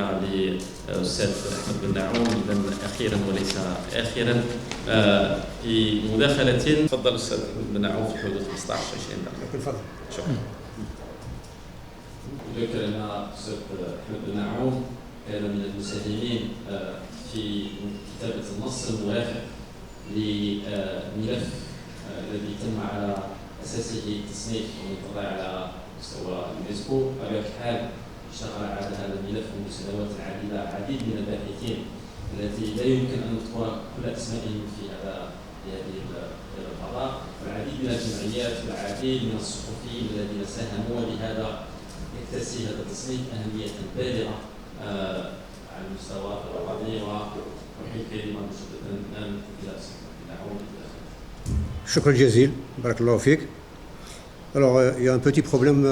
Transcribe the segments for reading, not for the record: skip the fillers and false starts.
للأستاذ أحمد بن نعوم إذن أخيرا وليس آخرا في مداخلة. تفضل أستاذ أحمد بن نعوم في حدود 15 20 دقيقة. تفضل. شكرا. ذكر أن الأستاذ أحمد بن نعوم كان من المساهمين في كتابة النص المرافق لملف الذي تم على أساسه التصنيف والانتظار على مستوى اليونسكو. على كل حال اشتغل على هذا الملف منذ سنوات عديدة عديد من الباحثين التي لا يمكن أن نذكر كل أسمائهم في هذه الفضاء، والعديد من الجمعيات والعديد من الصحفيين الذين ساهموا، ولهذا يكتسي هذا التصنيف أهمية بالغة على المستوى الوطني. وأحيي الكلمة مجددا الآن إلى نعوم. Shukran jazil, barakallahu fik. Alors, il y a un petit problème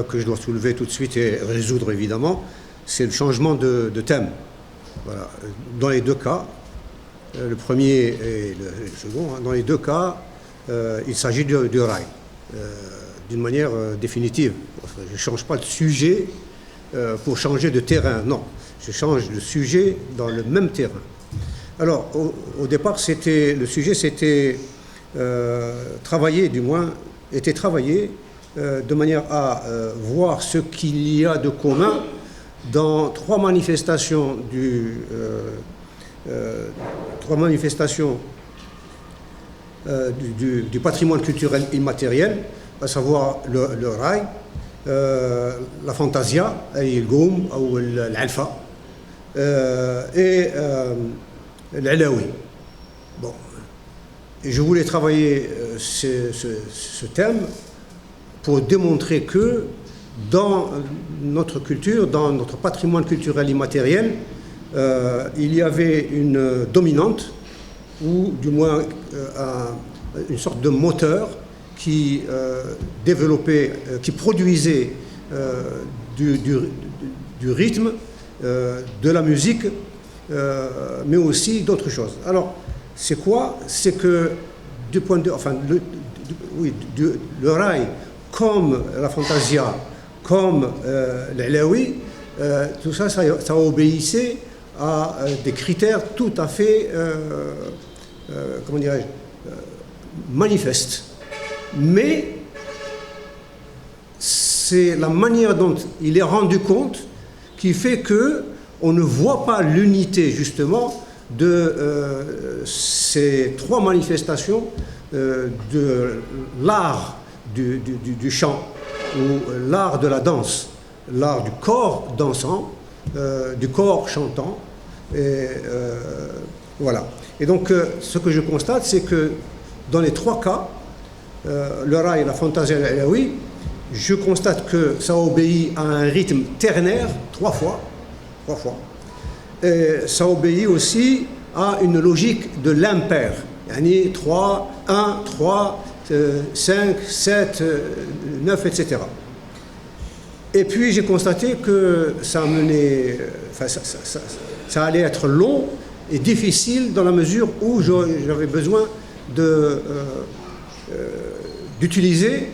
que je dois soulever tout de suite et résoudre évidemment, c'est le changement de thème. Voilà. Dans les deux cas, le premier et le second, dans les deux cas, il s'agit du rail, d'une manière définitive. Je ne change pas de sujet pour changer de terrain, non. Je change de sujet dans le même terrain. Alors, au départ, le sujet c'était était travaillé de manière à voir ce qu'il y a de commun dans trois manifestations du patrimoine culturel immatériel, à savoir le rail, la fantasia, le goum ou l'alfa, et l'alaoui. Bon. Et je voulais travailler ce thème pour démontrer que dans notre culture, dans notre patrimoine culturel immatériel, il y avait une dominante, ou du moins une sorte de moteur qui développait, qui produisait du rythme, de la musique, mais aussi d'autres choses. Alors, c'est quoi? C'est que du point de le rail, comme la fantasia, comme l'alaoui, tout ça, ça obéissait à des critères tout à fait, comment dirais-je, manifestes. Mais c'est la manière dont il est rendu compte qui fait que on ne voit pas l'unité justement de ces trois manifestations de l'art du chant, ou l'art de la danse, l'art du corps dansant, du corps chantant, et voilà. Et donc ce que je constate, c'est que dans les trois cas, le rail, la fantasia et l'alaoui, je constate que ça obéit à un rythme ternaire trois fois. Et ça obéit aussi à une logique de l'impair. Yani 3, 1, 3, 5, 7, 9, etc. Et puis j'ai constaté que ça allait être long et difficile dans la mesure où j'avais besoin d'utiliser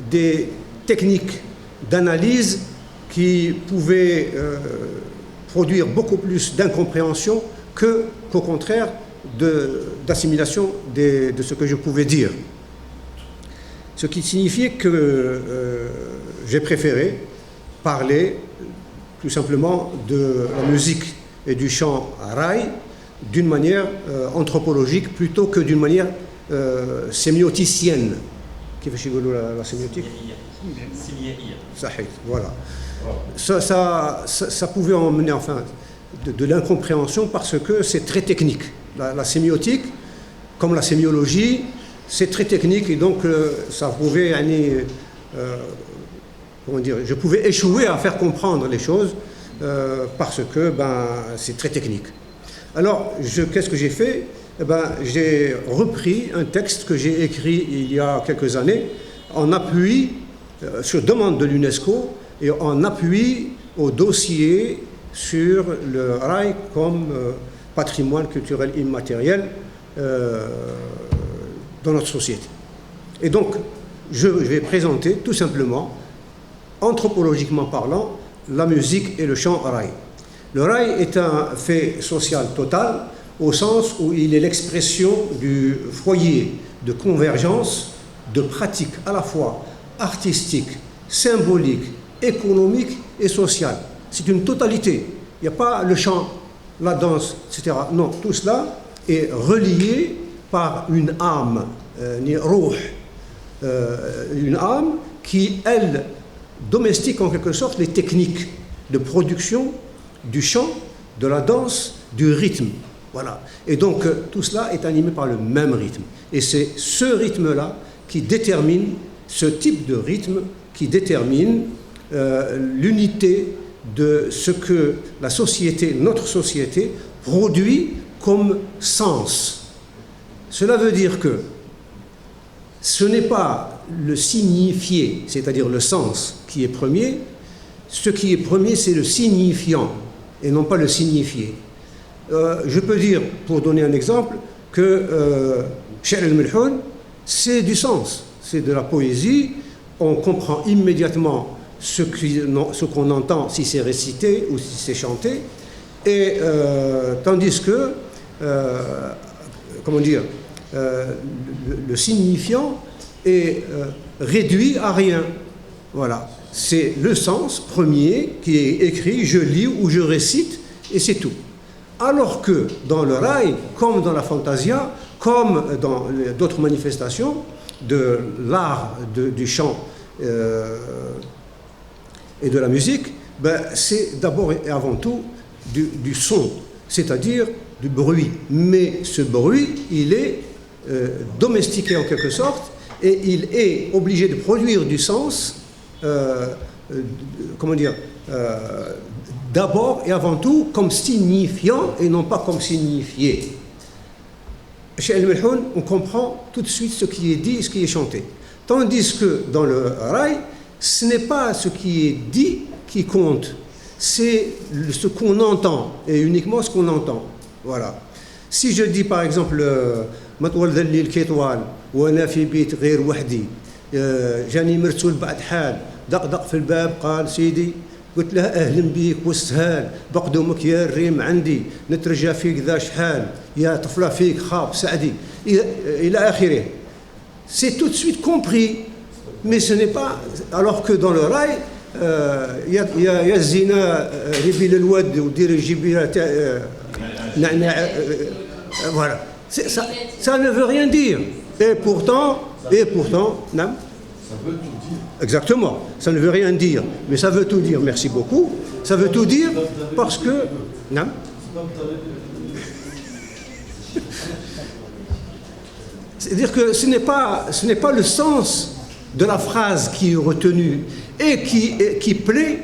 des techniques d'analyse qui pouvaient produire beaucoup plus d'incompréhension qu'au contraire d'assimilation de ce que je pouvais dire. Ce qui signifiait que j'ai préféré parler tout simplement de la musique et du chant raï d'une manière anthropologique plutôt que d'une manière sémioticienne. Qui fait la sémiotique? Voilà. Ça pouvait emmener enfin de l'incompréhension parce que c'est très technique. La sémiotique, comme la sémiologie, c'est très technique et donc ça pouvait comment dire, je pouvais échouer à faire comprendre les choses parce que c'est très technique. Alors qu'est-ce que j'ai fait? J'ai repris un texte que j'ai écrit il y a quelques années en appui sur demande de l'UNESCO et en appui au dossier sur le rail comme patrimoine culturel immatériel dans notre société. Et donc, je vais présenter tout simplement, anthropologiquement parlant, la musique et le chant raï. Le rail est un fait social total au sens où il est l'expression du foyer de convergence de pratiques à la fois artistiques, symboliques, économiques et sociales. C'est une totalité. Il n'y a pas le chant, la danse, etc. Non, tout cela est relié par une âme, une âme qui, elle, domestique en quelque sorte les techniques de production du chant, de la danse, du rythme. Voilà. Et donc tout cela est animé par le même rythme. Et c'est ce rythme-là qui détermine, ce type de rythme qui détermine l'unité de ce que la société, notre société, produit comme sens. Cela veut dire que ce n'est pas le signifié, c'est-à-dire le sens, qui est premier. Ce qui est premier, c'est le signifiant, et non pas le signifié. Je peux dire, pour donner un exemple, que Sha'r al-Milhoun, c'est du sens, c'est de la poésie. On comprend immédiatement ce qu'on entend si c'est récité ou si c'est chanté, et tandis que, comment dire, le signifiant est réduit à rien. Voilà, c'est le sens premier qui est écrit, je lis ou je récite, et c'est tout. Alors que dans le rail, comme dans la fantasia, comme dans d'autres manifestations de l'art du chant et de la musique, ben, c'est d'abord et avant tout du son, c'est-à-dire du bruit. Mais ce bruit, il est domestiqué en quelque sorte, et il est obligé de produire du sens, comment dire, d'abord et avant tout comme signifiant et non pas comme signifié. Chez El-Milhoun, on comprend tout de suite ce qui est dit et ce qui est chanté. Tandis que dans le rail, ce n'est pas ce qui est dit qui compte, c'est ce qu'on entend, et uniquement ce qu'on entend. Voilà. Si je dis par exemple مطول ذلي الكيطوال وانا في بيت غير وحدي جاني مرسول بعد حال دق في الباب قال سيدي قلت له اهلا بيك والسهال بقدومك يا الريم عندي نترجى فيك ذا شحال يا طفله فيك خاب سعدي الى اخره. C'est tout de suite compris, mais ce n'est pas, alors que dans le rail يا الزنا ربي للود ودير الجبيره نعناع voilà. Ça ne veut rien dire. Et pourtant, non. Ça veut tout dire. Exactement. Ça ne veut rien dire. Mais ça veut tout dire. Merci beaucoup. Ça veut tout dire parce que... Non. C'est-à-dire que ce n'est pas le sens de la phrase qui est retenu et qui plaît.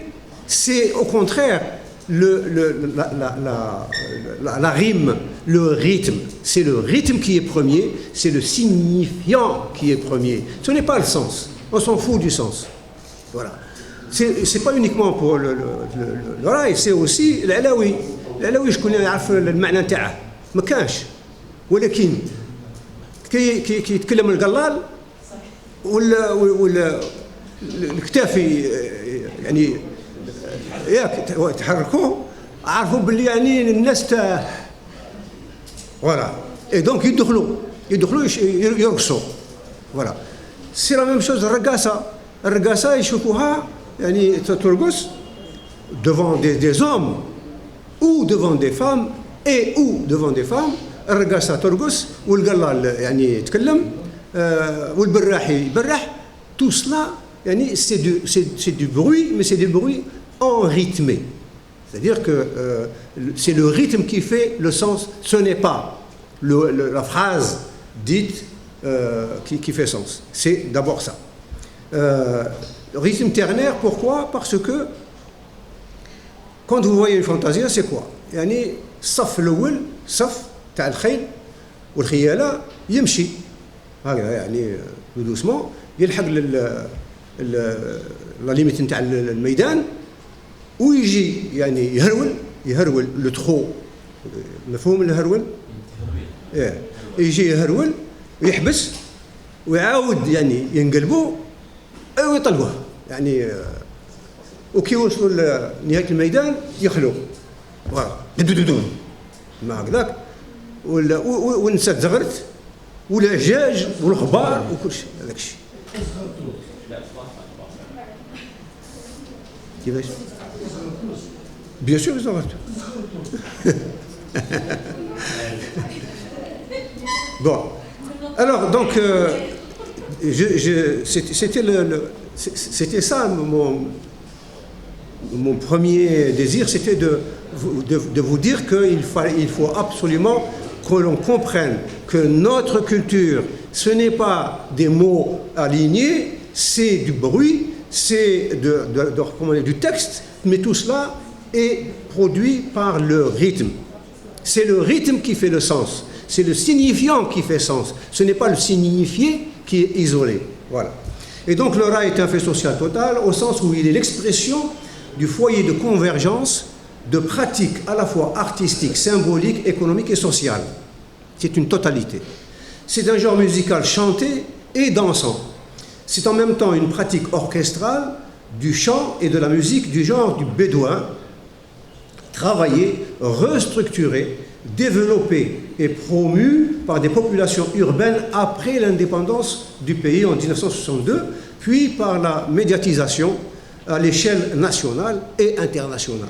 C'est au contraire la rime, le rythme. C'est le rythme qui est premier, c'est le signifiant qui est premier. Ce n'est pas le sens. On s'en fout du sens. Voilà. C'est pas uniquement pour le rail, c'est aussi العلاوي. العلاوي شكون يعرف المعنى نتاعه؟ ما كانش. ولكن كي يتكلم القلال ولا الكتافي يعني ياك تحركوه عرفوا باللي يعني الناس voilà. Et donc يدخلوا يرقصوا. Voilà. C'est la même chose الرقاصة يشوفوها يعني ترقص devant des hommes ou devant des femmes et ou devant des femmes. الرقاصة ترقص والقلال يعني يتكلم والبراح يبرح. Tout cela يعني c'est du bruit, mais c'est du bruit en rythmé. C'est-à-dire que c'est le rythme qui fait le sens, ce n'est pas la phrase dite qui fait sens. C'est d'abord ça. Rythme ternaire, pourquoi? Parce que quand vous voyez une fantasia, c'est quoi? يعني الصف الأول صف تاع الخيل والخيالة يمشي هكذا يعني doucement يلحق لا ليميت نتاع الميدان ويجي يعني يهرول لو تخو مفهوم الهرول؟ يجي يهرول ويحبس ويعاود يعني ينقلبوا ويطلقوه يعني وكي يوصلوا لنهاية الميدان يخلو فوالا دودودون ما هكذاك ولا ونسى زغرت ولا جاج والخبار وكل شيء هذاك الشيء كيفاش بيان سور زغرت bon alors donc c'était ça mon premier désir, c'était de vous dire qu'il faut absolument que l'on comprenne que notre culture, ce n'est pas des mots alignés, c'est du bruit, c'est du texte, mais tout cela est produit par le rythme. C'est le rythme qui fait le sens, c'est le signifiant qui fait sens, ce n'est pas le signifié qui est isolé. Voilà. Et donc le raï est un fait social total au sens où il est l'expression du foyer de convergence de pratiques à la fois artistiques, symboliques, économiques et sociales. C'est une totalité. C'est un genre musical chanté et dansant. C'est en même temps une pratique orchestrale du chant et de la musique du genre du bédouin, travaillée, restructurée, développée et promue par des populations urbaines après l'indépendance du pays en 1962, puis par la médiatisation à l'échelle nationale et internationale.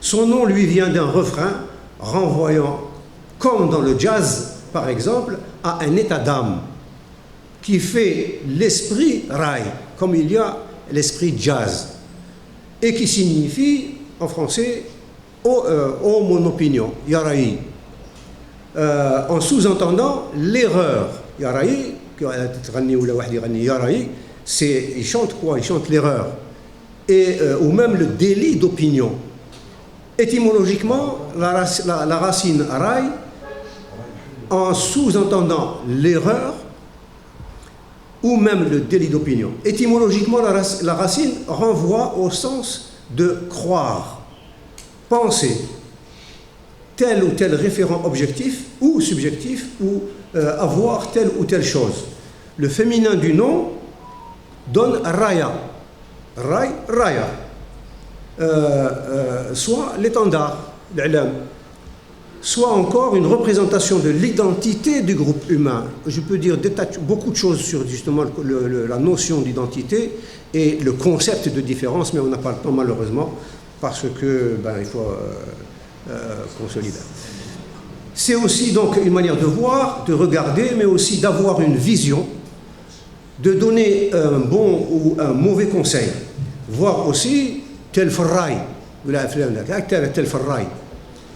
Son nom lui vient d'un refrain renvoyant, comme dans le jazz par exemple, à un état d'âme qui fait l'esprit raï, comme il y a l'esprit jazz, et qui signifie en français oh mon opinion, yaraï, en sous-entendant l'erreur. Yaraï, c'est il chante quoi? Il chante l'erreur. Ou même le délit d'opinion. Étymologiquement, la racine raï, en sous-entendant l'erreur, ou même le délit d'opinion. Étymologiquement, la racine renvoie au sens de croire, penser, tel ou tel référent objectif ou subjectif, ou avoir telle ou telle chose. Le féminin du nom donne raya. Ray, raya, soit l'étendard, l'ilm, soit encore une représentation de l'identité du groupe humain. Je peux dire beaucoup de choses sur justement la notion d'identité et le concept de différence, mais on n'a pas le temps malheureusement, parce que il faut qu'on se libère. C'est aussi donc une manière de voir, de regarder, mais aussi d'avoir une vision, de donner un bon ou un mauvais conseil, voire aussi tel ferraille, tel ferraille.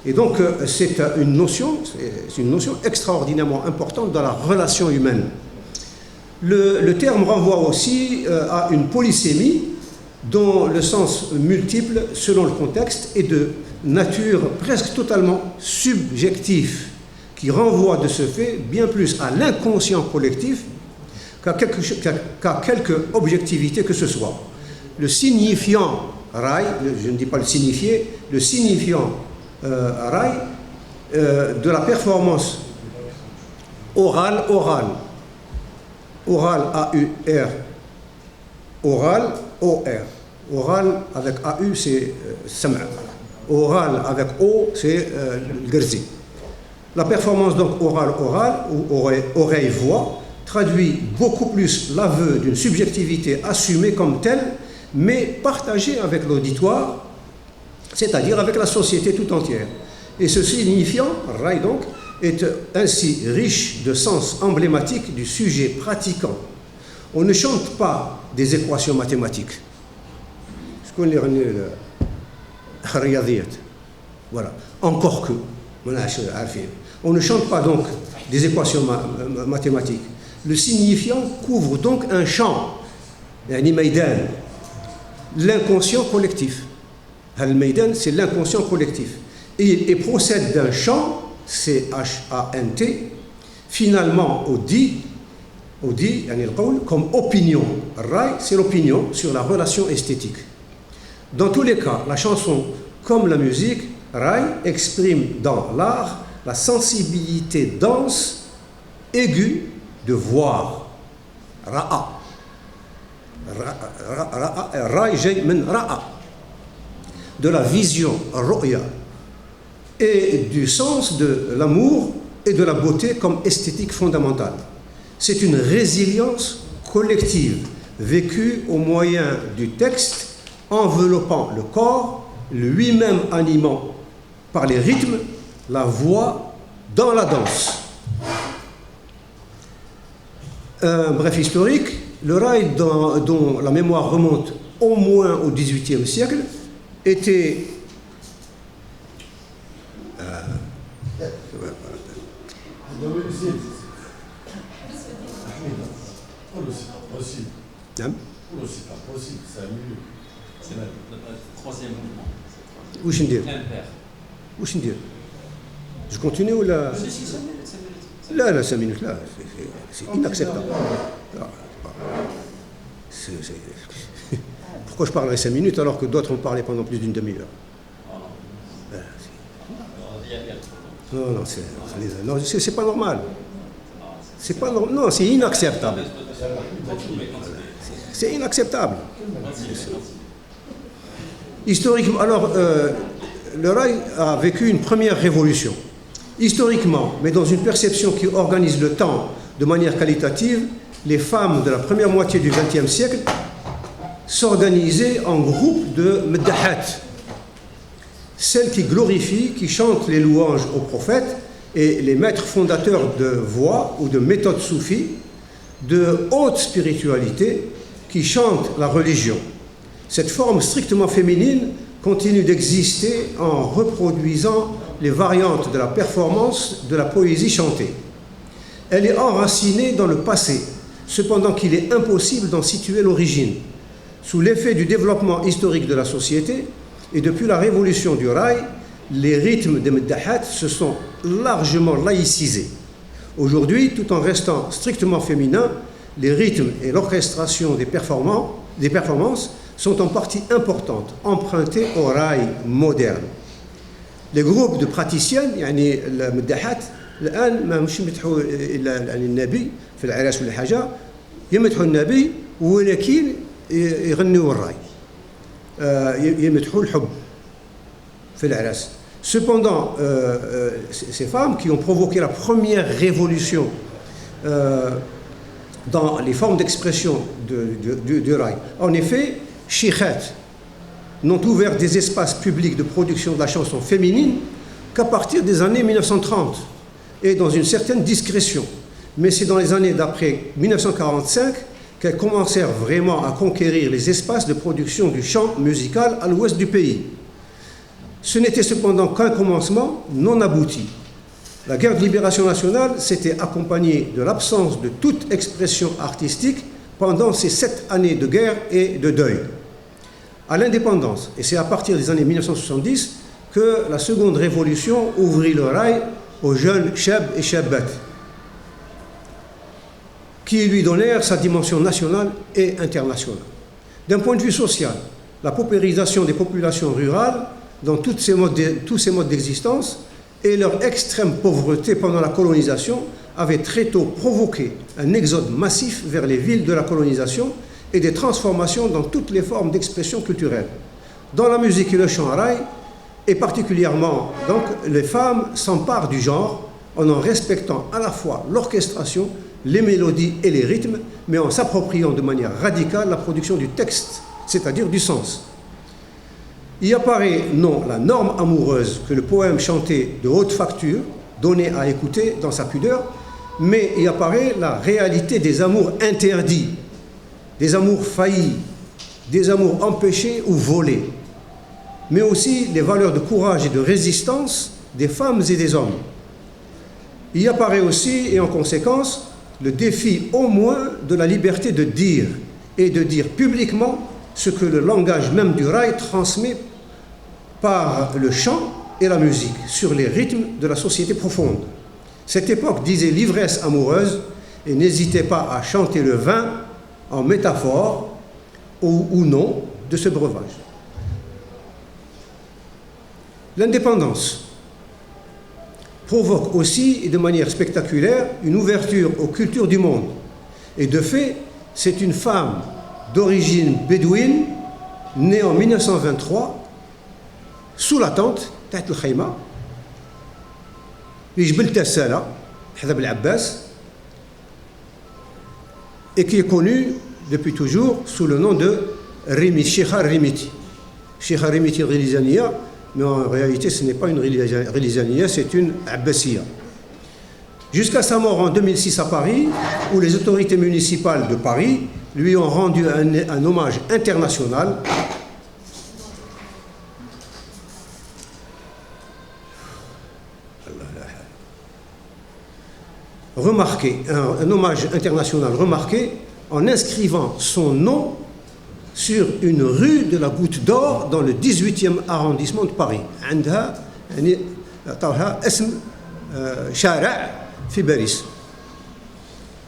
Et donc c'est une notion extraordinairement importante dans la relation humaine. Le terme renvoie aussi à une polysémie dont le sens multiple selon le contexte est de nature presque totalement subjectif, qui renvoie de ce fait bien plus à l'inconscient collectif qu'à quelque objectivité que ce soit. Le signifiant raï, je ne dis pas le signifié, le signifiant raï de la performance orale, A-U-R, oral, O-R. Oral avec A-U, c'est sam'a. Oral avec O, c'est le gerzi. La performance donc orale, ou oreille-voix, traduit beaucoup plus l'aveu d'une subjectivité assumée comme telle, mais partagée avec l'auditoire, c'est-à-dire avec la société tout entière. Et ce signifiant, raï donc, est ainsi riche de sens emblématique du sujet pratiquant. On ne chante pas des équations mathématiques. Voilà. Encore que, on ne chante pas donc des équations mathématiques. Le signifiant couvre donc un champ, l'inconscient collectif. Al-Maïdan, c'est l'inconscient collectif. Et procède d'un chant, C-H-A-N-T, finalement au dit, comme opinion. Raï, c'est l'opinion sur la relation esthétique. Dans tous les cas, la chanson, comme la musique, raï, exprime dans l'art la sensibilité dense, aiguë de voir. Ra'a. Raï, j'ai men ra'a. De la vision, ru'ya. et du sens de l'amour et de la beauté comme esthétique fondamentale. C'est une résilience collective vécue au moyen du texte enveloppant le corps, lui-même animant par les rythmes, la voix dans la danse. Un bref historique, le raï dont la mémoire remonte au moins au XVIIIe siècle était C'est le troisième mouvement. وش ندير؟ Impair. وش ندير؟ Je continue ou là? Si, 5 minutes, 5 minutes. Là, 5 minutes, là, c'est inacceptable. Pourquoi je parlerai 5 minutes alors que d'autres ont parlé pendant plus d'une demi-heure? Non, c'est pas normal. C'est pas normal. Non, c'est inacceptable. C'est inacceptable. Historiquement, alors, le raï a vécu une première révolution. Historiquement, mais dans une perception qui organise le temps de manière qualitative, les femmes de la première moitié du XXe siècle s'organisaient en groupes de meddahat, celles qui glorifient, qui chantent les louanges aux prophètes et les maîtres fondateurs de voix ou de méthodes soufis de haute spiritualité qui chantent la religion. Cette forme strictement féminine continue d'exister en reproduisant les variantes de la performance de la poésie chantée. Elle est enracinée dans le passé, cependant qu'il est impossible d'en situer l'origine. Sous l'effet du développement historique de la société et depuis la révolution du raï, les rythmes des meddahat se sont largement laïcisés. Aujourd'hui, tout en restant strictement féminins, les rythmes et l'orchestration des performances sont en partie importantes, empruntées au raï moderne. Les groupes de praticiennes, يعني المداحات الآن ما مش يمدحوا إلا النبي في العراس ولا حاجة، يمدحوا النبي ولكن يغنوا الراي، يمدحوا الحب في العراس. Cependant, ces femmes qui ont provoqué la première révolution dans les formes d'expression du raï, en effet, Chichat n'ont ouvert des espaces publics de production de la chanson féminine qu'à partir des années 1930 et dans une certaine discrétion. Mais c'est dans les années d'après 1945 qu'elles commencèrent vraiment à conquérir les espaces de production du chant musical à l'ouest du pays. Ce n'était cependant qu'un commencement non abouti. La guerre de libération nationale s'était accompagnée de l'absence de toute expression artistique pendant ces 7 années de guerre et de deuil. À l'indépendance, et c'est à partir des années 1970 que la seconde révolution ouvrit le raï aux jeunes cheb et chebbat, qui lui donnèrent sa dimension nationale et internationale. D'un point de vue social, la paupérisation des populations rurales dans tous ces modes d'existence et leur extrême pauvreté pendant la colonisation avaient très tôt provoqué un exode massif vers les villes de la colonisation et des transformations dans toutes les formes d'expression culturelle. Dans la musique et le chant raï, et particulièrement, donc, les femmes s'emparent du genre en respectant à la fois l'orchestration, les mélodies et les rythmes, mais en s'appropriant de manière radicale la production du texte, c'est-à-dire du sens. Y apparaît non la norme amoureuse que le poème chanté de haute facture donnait à écouter dans sa pudeur, mais y apparaît la réalité des amours interdits, des amours faillis, des amours empêchés ou volés, mais aussi les valeurs de courage et de résistance des femmes et des hommes. Il y apparaît aussi, et en conséquence, le défi au moins de la liberté de dire, et de dire publiquement ce que le langage même du raï transmet par le chant et la musique sur les rythmes de la société profonde. Cette époque disait l'ivresse amoureuse et n'hésitait pas à chanter le vin en métaphore ou non de ce breuvage. L'indépendance provoque aussi, et de manière spectaculaire, une ouverture aux cultures du monde. Et de fait, c'est une femme d'origine bédouine, née en 1923, sous la tente, Tête el Khayma, لجبل تسالة حدا بالعباس et qui est connu depuis toujours sous le nom de Sheikha Rimiti. Sheikha Rimiti Rilizaniya, mais en réalité ce n'est pas une Rilizaniya, c'est une Abbasiya. Jusqu'à sa mort en 2006 à Paris, où les autorités municipales de Paris lui ont rendu un hommage international. Remarqué, un hommage international remarqué en inscrivant son nom sur une rue de la Goutte d'Or dans le 18e arrondissement de Paris. عندها يعني عطاوها اسم شارع في باريس.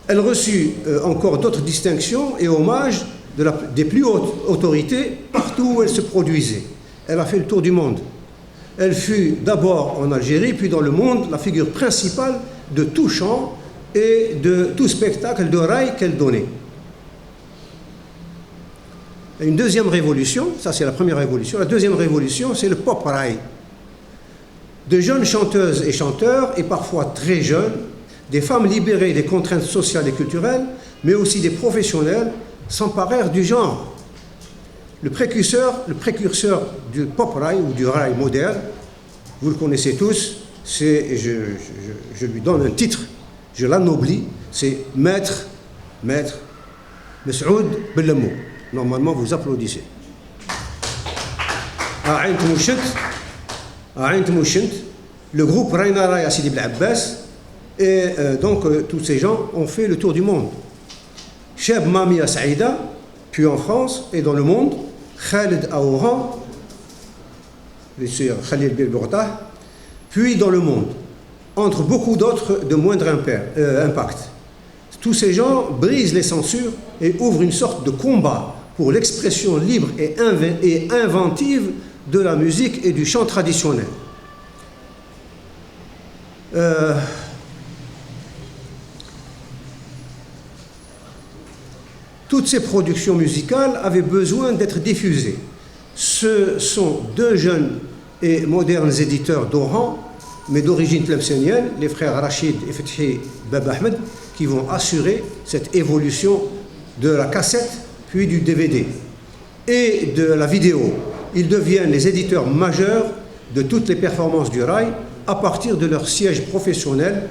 Elle reçut encore d'autres distinctions et hommages des plus hautes autorités partout où elle se produisait. Elle a fait le tour du monde. Elle fut d'abord en Algérie, puis dans le monde, la figure principale de tout chant et de tout spectacle de raï qu'elle donnait. Une deuxième révolution, ça c'est la première révolution. La deuxième révolution, c'est le pop raï. De jeunes chanteuses et chanteurs, et parfois très jeunes, des femmes libérées des contraintes sociales et culturelles, mais aussi des professionnels, s'emparèrent du genre. Le précurseur du pop raï ou du raï moderne, vous le connaissez tous, c'est, je lui donne un titre, je l'anoblis, c'est Maître Mes'oud Bellamou. Normalement, vous applaudissez. À Aïn Mouchent, le groupe Raïna Ray à Sidi Bel Abbas, et donc tous ces gens ont fait le tour du monde. Cheb Mami à Saïda, puis en France et dans le monde, Khaled à Oran, Khalil Bilbourtah, puis dans le monde, entre beaucoup d'autres de moindre impact. Tous ces gens brisent les censures et ouvrent une sorte de combat pour l'expression libre et inventive de la musique et du chant traditionnel. Toutes ces productions musicales avaient besoin d'être diffusées. Ce sont deux jeunes et modernes éditeurs d'Oran, mais d'origine tlemcenienne, les frères Rachid et Fethi Baba Ahmed, qui vont assurer cette évolution de la cassette, puis du DVD et de la vidéo. Ils deviennent les éditeurs majeurs de toutes les performances du raï à partir de leur siège professionnel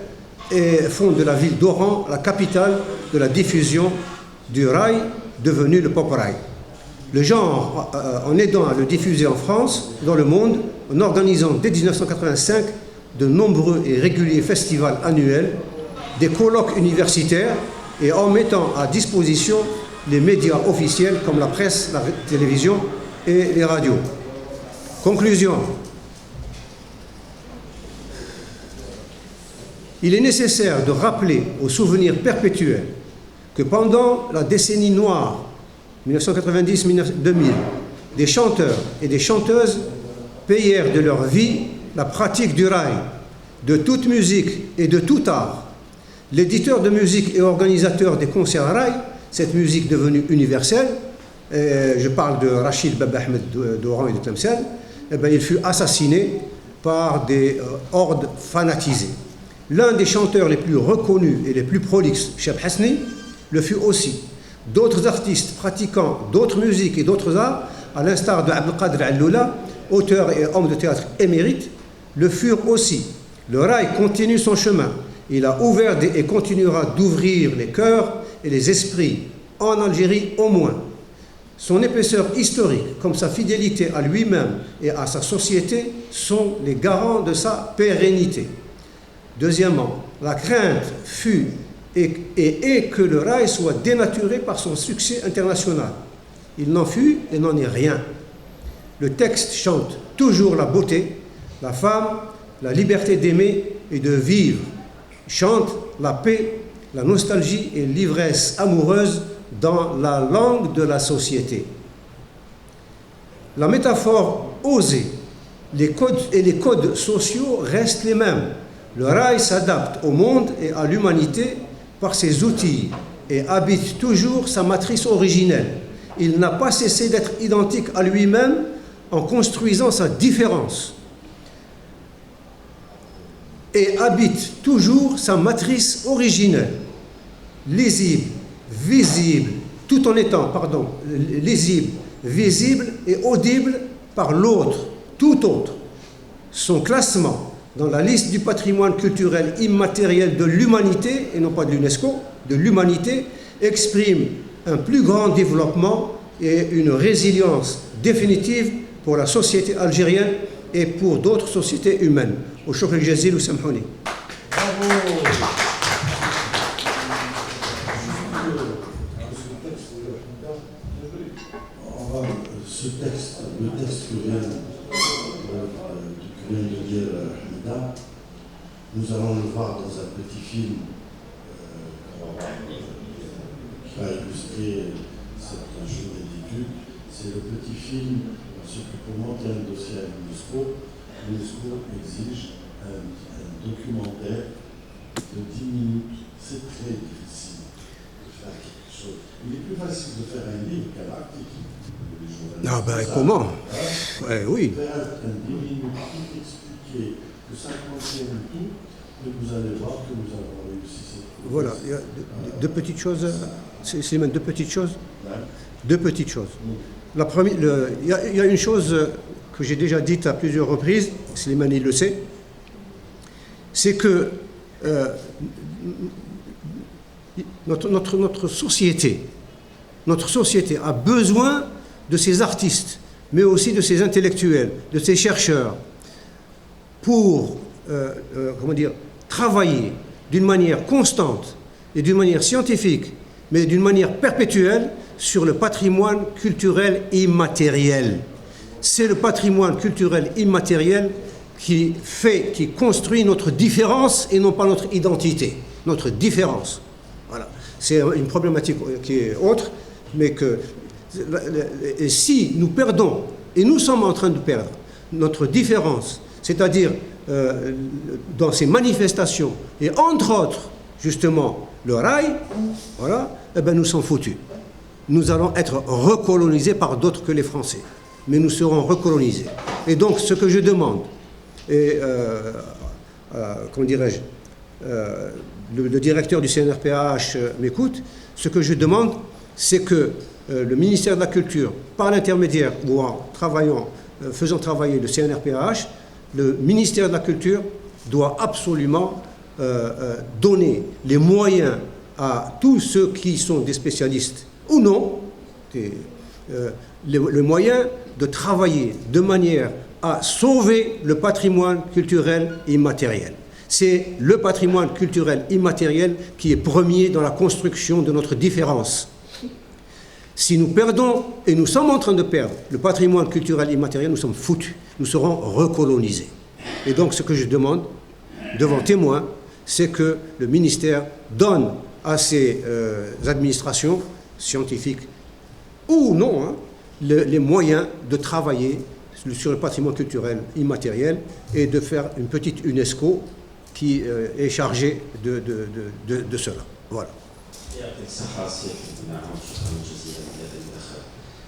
et font de la ville d'Oran la capitale de la diffusion du raï devenu le pop raï. Le genre, en aidant à le diffuser en France, dans le monde, en organisant dès 1985 de nombreux et réguliers festivals annuels, des colloques universitaires et en mettant à disposition les médias officiels comme la presse, la télévision et les radios. Conclusion. « Il est nécessaire de rappeler au souvenir perpétuel que pendant la décennie noire 1990-2000, des chanteurs et des chanteuses payèrent de leur vie la pratique du raï, de toute musique et de tout art. L'éditeur de musique et organisateur des concerts raï, cette musique devenue universelle, je parle de Rachid Baba Ahmed d'Oran et de Tlemcen, il fut assassiné par des hordes fanatisées. L'un des chanteurs les plus reconnus et les plus prolixes, Cheb Hasni, le fut aussi. D'autres artistes pratiquant d'autres musiques et d'autres arts, à l'instar de Abdelkader Alloula, auteur et homme de théâtre émérite, le furent aussi. Le raï continue son chemin. Il a ouvert et continuera d'ouvrir les cœurs et les esprits, en Algérie au moins. Son épaisseur historique, comme sa fidélité à lui-même et à sa société, sont les garants de sa pérennité. Deuxièmement, la crainte fut et est que le raï soit dénaturé par son succès international. Il n'en fut et n'en est rien. Le texte chante toujours la beauté, la femme, la liberté d'aimer et de vivre. Chante la paix, la nostalgie et l'ivresse amoureuse dans la langue de la société. La métaphore osée, les codes sociaux restent les mêmes. Le raï s'adapte au monde et à l'humanité par ses outils et habite toujours sa matrice originelle. Il n'a pas cessé d'être identique à lui-même en construisant sa différence. et habite toujours sa matrice originelle, lisible, visible, tout en étant, lisible, visible et audible par l'autre, tout autre. Son classement dans la liste du patrimoine culturel immatériel de l'humanité, et non pas de l'UNESCO, de l'humanité, exprime un plus grand développement et une résilience définitive pour la société algérienne et pour d'autres sociétés humaines. Au shukr al-jazil ou samhouni. Bravo. Le texte que vient de dire Hamida, nous allons le voir dans un petit film qui va illustrer cette journée d'études. C'est le petit film, parce que pour monter un dossier à l'UNESCO, l'UNESCO exige un documentaire de 10 minutes. C'est très difficile de faire quelque chose. Il est plus facile de faire un livre qu'un article. Ah ben comment oui. Faire un 10 minutes tout expliquer, que ça concerne tout, et vous allez voir que nous avons réussi. Voilà, il y a deux petites choses, Slimane, deux petites choses. Deux petites choses. La première, il y a une chose que j'ai déjà dite à plusieurs reprises, Slimane il le sait, c'est que notre société a besoin de ces artistes, mais aussi de ces intellectuels, de ces chercheurs, pour travailler d'une manière constante et d'une manière scientifique, mais d'une manière perpétuelle sur le patrimoine culturel immatériel. C'est le patrimoine culturel immatériel qui construit notre différence et non pas notre identité, notre différence. Voilà. C'est une problématique qui est autre, mais que et si nous perdons, et nous sommes en train de perdre, notre différence, c'est-à-dire dans ces manifestations, et entre autres, justement, le rail, voilà, eh bien nous sommes foutus. Nous allons être recolonisés par d'autres que les Français, mais nous serons recolonisés. Et donc, ce que je demande, et comment dirais-je, le directeur du CNRPH m'écoute, ce que je demande, c'est que le ministère de la Culture, par l'intermédiaire ou en faisant travailler le CNRPH, le ministère de la Culture doit absolument donner les moyens à tous ceux qui sont des spécialistes ou non, le moyen de travailler de manière à sauver le patrimoine culturel immatériel. C'est le patrimoine culturel immatériel qui est premier dans la construction de notre différence. Si nous perdons, et nous sommes en train de perdre, le patrimoine culturel immatériel, nous sommes foutus. Nous serons recolonisés. Et donc, ce que je demande, devant témoins, c'est que le ministère donne à ses administrations scientifiques, ou non, les moyens de travailler sur le patrimoine culturel immatériel et de faire une petite UNESCO qui est chargée de cela. Voilà. يعطيك الصحة سي نعم شكرا جزيلا لهذا